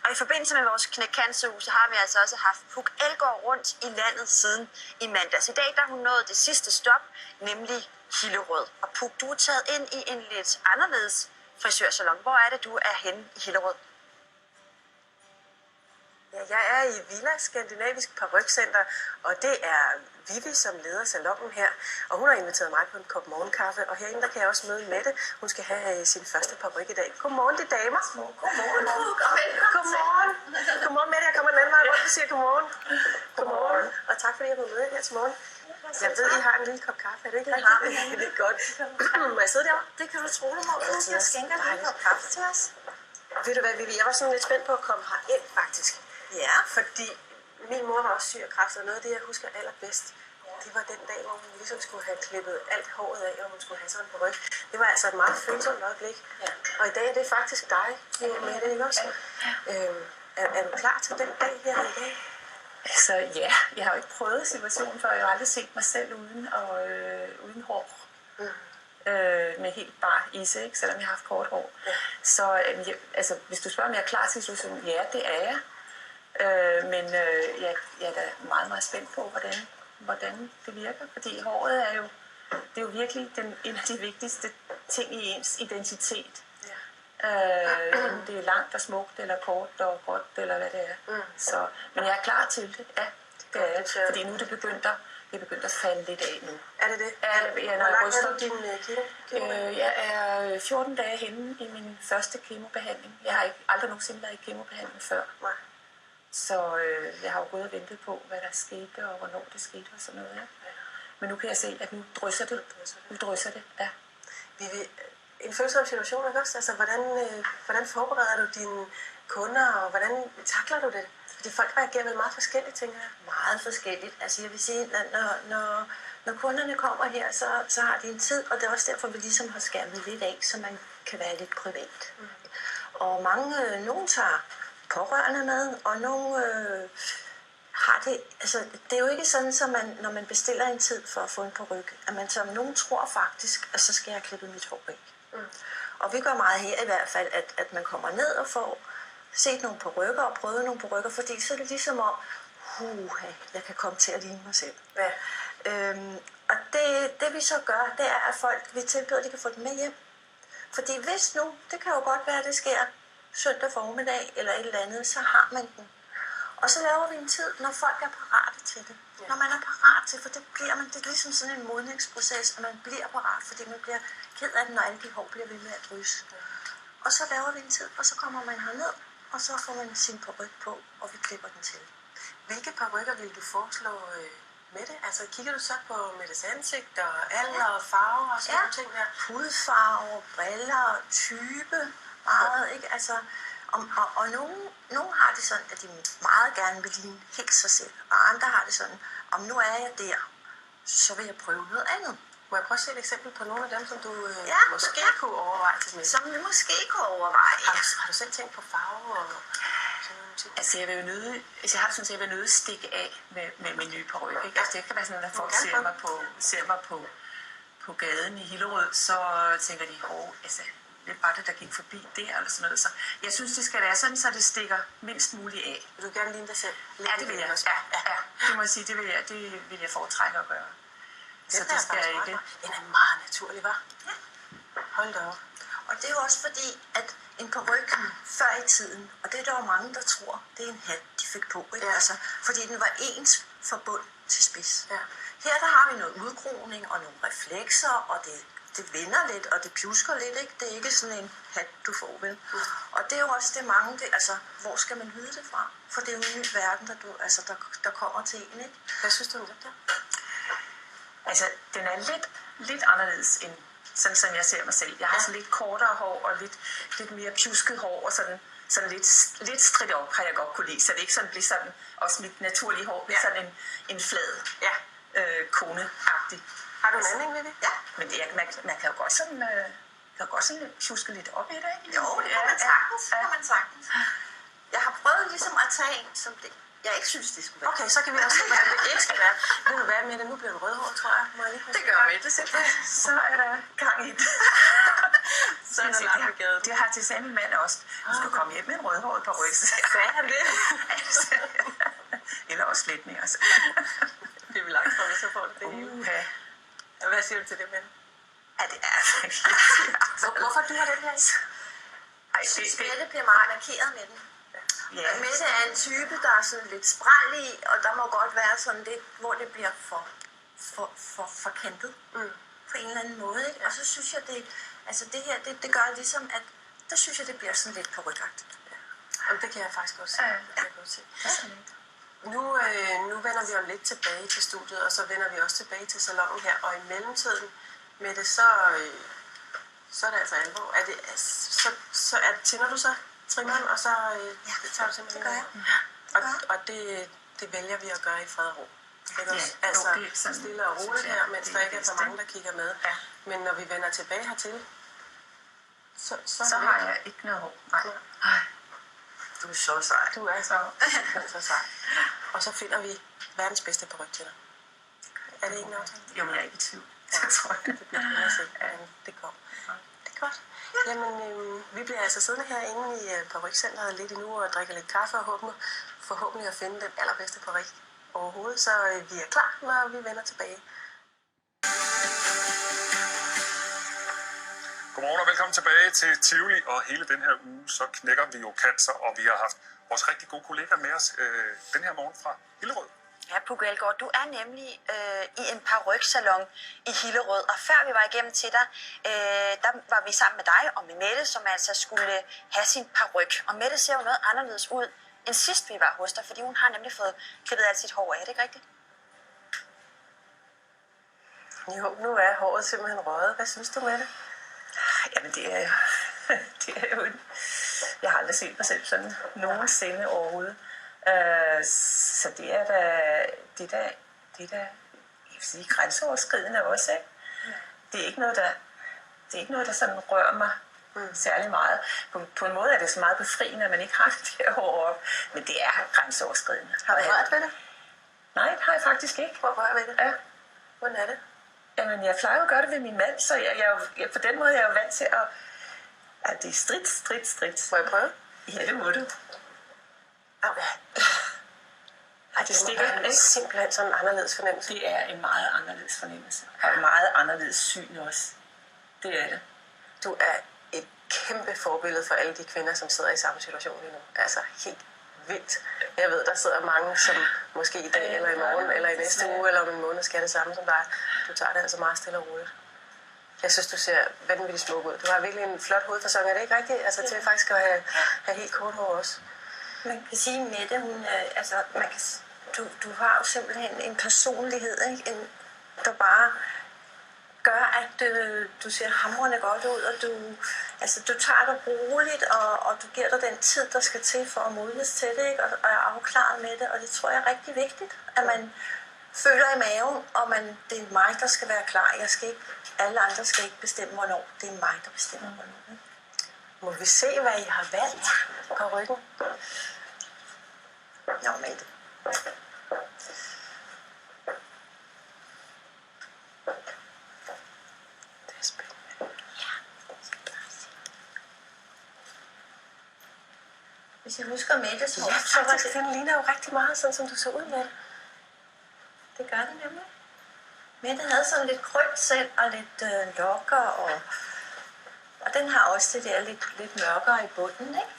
Og i forbindelse med vores knækkansuge, så har vi altså også haft Puk Elgård rundt i landet siden i mandags. I dag der hun nået det sidste stop, nemlig Hillerød. Og Puk, du er taget ind i en lidt anderledes frisørsalon. Hvor er det, du er henne i Hillerød? Ja, jeg er i Villa Skandinavisk Parykcenter, og det er Vivi, som leder salonen her. Og hun har inviteret mig på en kop morgenkaffe, og herinde der kan jeg også møde Mette. Hun skal have sin første paryk i dag. Godmorgen, de damer. Godmorgen. Godmorgen. Godmorgen, Mette. Jeg kommer en anden vej rundt og siger godmorgen. Godmorgen. Og tak fordi jeg var med her til morgen. Jeg ved, I har en lille kop kaffe. Er det ikke rigtigt? Det er godt. Må jeg sidde derovre? Det kan du tro, du må. Jeg skænker en lille kop kaffe til os. Ved du hvad, Vivi? Jeg var sådan lidt spændt på at komme herind, faktisk. Ja. Fordi min mor var også syg af kræft, og noget af det, jeg husker allerbedst, det var den dag, hvor hun ligesom skulle have klippet alt håret af, og hun skulle have sådan en paryk. Det var altså et meget følsomt øjeblik. Ja. Og i dag er det faktisk dig, med det, ikke også? Er du klar til den dag her i dag? Altså ja, jeg har jo ikke prøvet situationen før. Jeg har aldrig set mig selv uden hår. Med helt bare ise, ikke? Selvom jeg har haft kort hår. Ja. Så altså, hvis du spørger, om jeg er klar til situationen, ja, det er jeg. Men jeg er da meget, meget spændt på, hvordan det virker. Fordi håret er jo virkelig en af de vigtigste ting i ens identitet. Ja. Det er langt og smukt, eller kort og godt, eller hvad det er. Så, men jeg er klar til det, ja. Det er jeg. Fordi nu er det begyndt at falde lidt af nu. Er det det? Ja, når jeg ryster din kemo? Jeg er 14 dage henne i min første kemobehandling. Jeg har aldrig nogensinde været i kemobehandling før. Nej. Så jeg har jo gået og ventet på, hvad der skete, og hvornår det skete, og sådan noget. Ja. Men nu kan jeg se, at nu drysser det. Nu drysser det, ja. En følsom situation, ikke også? Altså, hvordan forbereder du dine kunder, og hvordan takler du det? Fordi folk reagerer vel meget forskelligt, tænker jeg. Meget forskelligt. Altså jeg vil sige, at når kunderne kommer her, så har de en tid, og det er også derfor, vi ligesom har skærmet lidt af, så man kan være lidt privat. Og nogen tager pårørende med, og nogle har det, altså det er jo ikke sådan, så når man bestiller en tid for at få en paryk, at man som nogen tror faktisk, at så skal jeg klippe mit hår af. Og vi gør meget her i hvert fald, at man kommer ned og får set nogle parykker og prøvet nogle parykker, fordi så er det ligesom om, jeg kan komme til at ligne mig selv. Ja. Og det vi så gør, det er, at vi tilbyder, at de kan få dem med hjem. Fordi hvis nu, det kan jo godt være, at det sker søndag formiddag eller et eller andet, så har man den. Og så laver vi en tid, når folk er parate til det. Ja. Når man er parat til, for det er ligesom sådan en modningsproces, at man bliver parat, fordi man bliver ked af det, når alle de hår bliver ved med at drysse. Ja. Og så laver vi en tid, og så kommer man herned, og så får man sin paryk på, og vi klipper den til. Hvilke parykker vil du foreslå med det? Altså kigger du så på Mettes ansigt og alder og farver og sådan nogle ting der? Hudfarve, briller, type, meget, ikke? Altså, og nogen har det sådan, at de meget gerne vil ligne helt sig selv, og andre har det sådan, om nu er jeg der, så vil jeg prøve noget andet. Må jeg prøve at se et eksempel på nogle af dem, som du måske kunne overveje til med? Som vi måske kunne overveje, ja. Har du selv tænkt på farve og sådan nogle ting? Altså jeg har det sådan, at jeg vil nødt stikke af med min nye paryk, ikke? Altså det kan være sådan, at folk ser mig på gaden i Hillerød, så tænker de, altså det er bare det, der gik forbi der, eller sådan noget. Så jeg synes, det skal være sådan, så det stikker mindst muligt af. Vil du gerne ligne dig selv? Ja, det vil jeg. Ja. Det må jeg sige, det vil jeg foretrække at gøre. Så det skal jeg ikke. Den er meget naturlig, hva'? Ja. Hold da op. Og det er jo også fordi, at en paryk før i tiden, og det er der jo mange, der tror, det er en hat, de fik på, ikke? Ja. Altså, fordi den var ens fra bund til spids. Ja. Her der har vi noget udgroning og nogle reflekser, og det vender lidt, og det pjusker lidt, ikke? Det er ikke sådan en hat, du får, vel? Og det er jo også det mange, altså, hvor skal man vide det fra? For det er jo en ny verden, der kommer til en, ikke? Hvad synes du om det der? Altså, den er lidt anderledes end sådan, som jeg ser mig selv. Jeg har sådan lidt kortere hår og lidt mere pjusket hår og sådan lidt stridt op, har jeg godt kunne lide. Så det ikke sådan bliver sådan, også mit naturlige hår, bliver sådan en flad, kone-agtig. Har du en anden ved det? Ja. Men man kan jo godt sådan, tjuske lidt op i det, ikke? Jo, det kan man sagtens. Jeg har prøvet ligesom at tage en, som jeg ikke synes, det skulle være. Okay, så kan vi også se, hvordan det ikke skal være. Ved du hvad, Mette? Nu bliver du rødhåret, tror jeg. Det gør vi, det simpelthen. Så er der gang i det. Så så er der langt i gaden. Det har til sagde min mand også. Du skal komme hjem med en rødhåret på ryggen. Hvad er det? Eller også lidt mere. Altså. Det er vel langt fra, så får det det hele. Hvad siger du til det, med? Ja, det er Hvorfor du har den her? Jeg synes, Mette bliver meget markeret med den. Ja. Mette er en type, der er sådan lidt spræl i, og der må godt være sådan lidt, hvor det bliver for kantet. På en eller anden måde, ikke? Og så synes jeg, det her, det gør ligesom, at der synes jeg, det bliver sådan lidt parrykagtigt. Jamen, det kan jeg faktisk også se. Nu vender vi om lidt tilbage til studiet, og så vender vi også tilbage til salongen her. Og i mellemtiden med det, så er det altså alvor. Tænder du så trimmeren, og så tager du simpelthen det gør jeg. Og det vælger vi at gøre i fred og ro. Altså stille og roligt her, mens der ikke er for mange, der kigger med. Ja. Men når vi vender tilbage hertil, så har jeg ikke noget hår. Nej. Du er så sej. Du er så sej. Og så finder vi verdens bedste paryk til dig. Er det ikke en aftale? Jo, men jeg er ikke i tvivl. Det tror jeg. Det bliver spændende at se, hvordan det går. Det er godt. Jamen, vi bliver altså siddende herinde i parykcenteret lidt endnu og drikker lidt kaffe og forhåbentlig at finde den allerbedste paryk overhovedet. Så vi er klar, når vi vender tilbage. Godmorgen og velkommen tilbage til Tivoli, og hele den her uge, så knækker vi jo cancer, og vi har haft vores rigtig gode kollegaer med os den her morgen fra Hillerød. Ja, Puk Elgård, du er nemlig i en paryksalon i Hillerød, og før vi var igennem til dig, der var vi sammen med dig og med Mette, som altså skulle have sin paryk. Og Mette ser jo noget anderledes ud, end sidst vi var hos dig, fordi hun har nemlig fået klippet alt sit hår af, er det ikke rigtigt? Jo, nu er håret simpelthen røget. Hvad synes du med det? Jamen, det er jo jeg har aldrig set mig selv sådan nogensinde overhovedet. Så det er da, jeg vil sige, grænseoverskridende også, ikke? Det er ikke noget, der sådan rører mig særlig meget. På en måde er det så meget befriende, at man ikke har det der hår op, men det er grænseoverskridende. Har du rørt ved det? Nej, det har jeg faktisk ikke. Hvor rører ved det? Ja. Hvordan er det? Jamen, jeg plejer jo at gøre det ved min mand, så jeg på den måde er jeg jo vant til at det er stridt. Må jeg prøve? Ja, det må du. Au. Ej, det stikker, ikke? Simpelthen sådan en anderledes fornemmelse. Det er en meget anderledes fornemmelse. Og et meget anderledes syn også. Det er det. Du er et kæmpe forbillede for alle de kvinder, som sidder i samme situation lige nu. Altså helt vildt. Jeg ved, der sidder mange, som måske i dag, eller i morgen, eller i næste uge, eller om en måned skal det samme som dig. Du tager det altså meget stille og roligt. Jeg synes, du ser vanvittigt smuk ud. Du har virkelig en flot hovedfacon, er det ikke rigtigt? Altså til faktisk at have helt kort hår også. Man kan sige, Mette, hun, du har jo simpelthen en personlighed, ikke? Der bare gør, at du ser hamrende godt ud, og du tager det roligt, og du giver dig den tid, der skal til for at modnes til det, ikke? Og er afklaret med det, og det tror jeg er rigtig vigtigt, at man føler i maven, og det er mig, der skal være klar. Alle andre skal ikke bestemme, hvornår. Det er mig, der bestemmer, hvornår. Ikke? Må vi se, hvad I har valgt på ryggen? Nå, Mette. Det er spændende. Hvis jeg husker Mettes hår, Ja, faktisk, den ligner jo rigtig meget, sådan som du så ud med det. Det gør det nemlig. Mette havde sådan lidt krølt selv, og lidt lokker, og den har også det der lidt mørkere i bunden, ikke?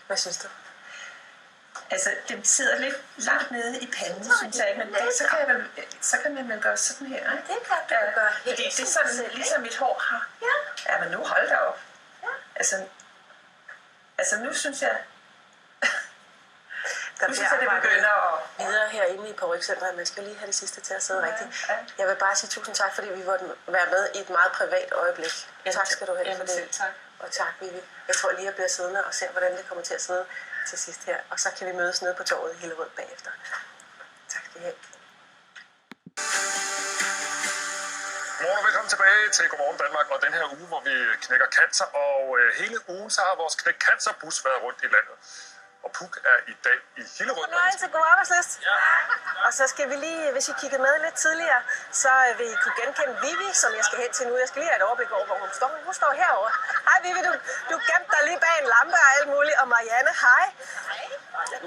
Hvad synes du? Altså, den sidder lidt langt nede i panden, synes jeg, men så kan man vel gøre sådan her, ikke? Det kan du gøre helt. Fordi det er sådan, selv, ligesom mit hår har. Ja. Ja, men nu hold da op. Ja. Altså nu synes jeg, det begynder at... videre herinde i parykcenteret. Man skal lige have det sidste til at sidde rigtigt. Ja. Jeg vil bare sige tusind tak, fordi vi måtte være med i et meget privat øjeblik. Tak skal du have for det. Tak. Og tak, Vivi. Jeg tror lige, jeg bliver siddende og ser, hvordan det kommer til at sidde til sidst her. Og så kan vi mødes nede på torvet i Hillerød bagefter. Tak skal I have. Godmorgen og velkommen tilbage til Godmorgen Danmark, og den her uge, hvor vi knækker cancer. Og hele ugen så har vores knæk cancerbus været rundt i landet. og Puk er i dag i Hillerød. Fornøjelse, god arbejdsløst. Ja. Og så skal vi lige, hvis I kiggede med lidt tidligere, så vil I kunne genkende Vivi, som jeg skal hen til nu. Jeg skal lige have et overblik over, hvor hun står. Hun står herovre. Hej Vivi, du gemte dig lige bag en lampe og alt muligt. Og Marianne, hej.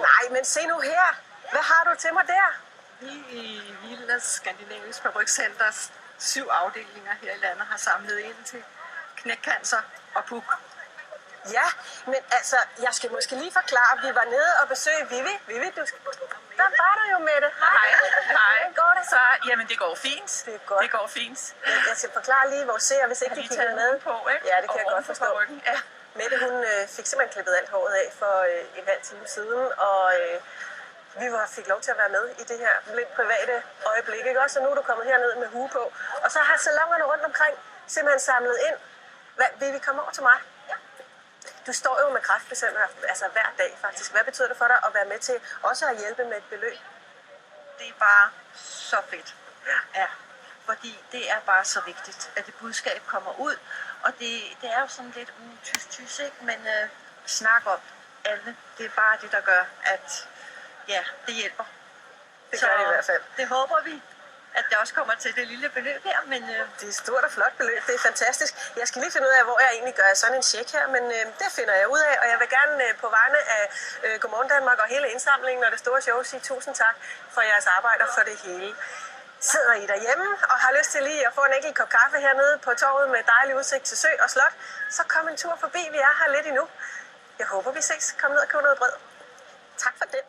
Nej, men se nu her. Hvad har du til mig der? Vi i Villas Skandinavisk Parrykcenters 7 afdelinger her i landet har samlet ind til knækcancer og Puk. Ja, men altså, jeg skal måske lige forklare, at vi var nede og besøge Vivi. Vivi, der var du jo med det. Hej. Går det? Så, jamen, det går fint. Det er godt. Det går fint. Jeg skal forklare lige vores seere, hvis ikke de kigger med. På, ikke? Ja, det kan jeg godt forstå. Ja. Mette, hun fik simpelthen klippet alt håret af for en halv time siden, og vi fik lov til at være med i det her lidt private øjeblik, ikke også? Og nu er du kommet herned med hue på. Og så har salongerne rundt omkring simpelthen samlet ind. Vil vi komme over til mig? Ja. Du står jo med kræftpatienter altså hver dag faktisk. Hvad betyder det for dig at være med til også at hjælpe med et beløb? Det er bare så fedt. Ja. Fordi det er bare så vigtigt, at det budskab kommer ud. Og det er jo sådan lidt tys, ikke? Men snak om alle. Det er bare det, der gør, at ja, det hjælper. Det gør det i hvert fald. Det håber vi, at det også kommer til det lille beløb her, men det er et stort og flot beløb, det er fantastisk. Jeg skal lige finde ud af, hvor jeg egentlig gør sådan en check her, men det finder jeg ud af, og jeg vil gerne på vegne af Godmorgen Danmark og hele indsamlingen og det store show sige tusind tak for jeres arbejde for det hele. Sidder I derhjemme og har lyst til lige at få en enkelt kop kaffe hernede på torvet med dejlig udsigt til sø og slot, så kom en tur forbi, vi er her lidt endnu. Jeg håber, vi ses. Kom ned og køb noget brød. Tak for det.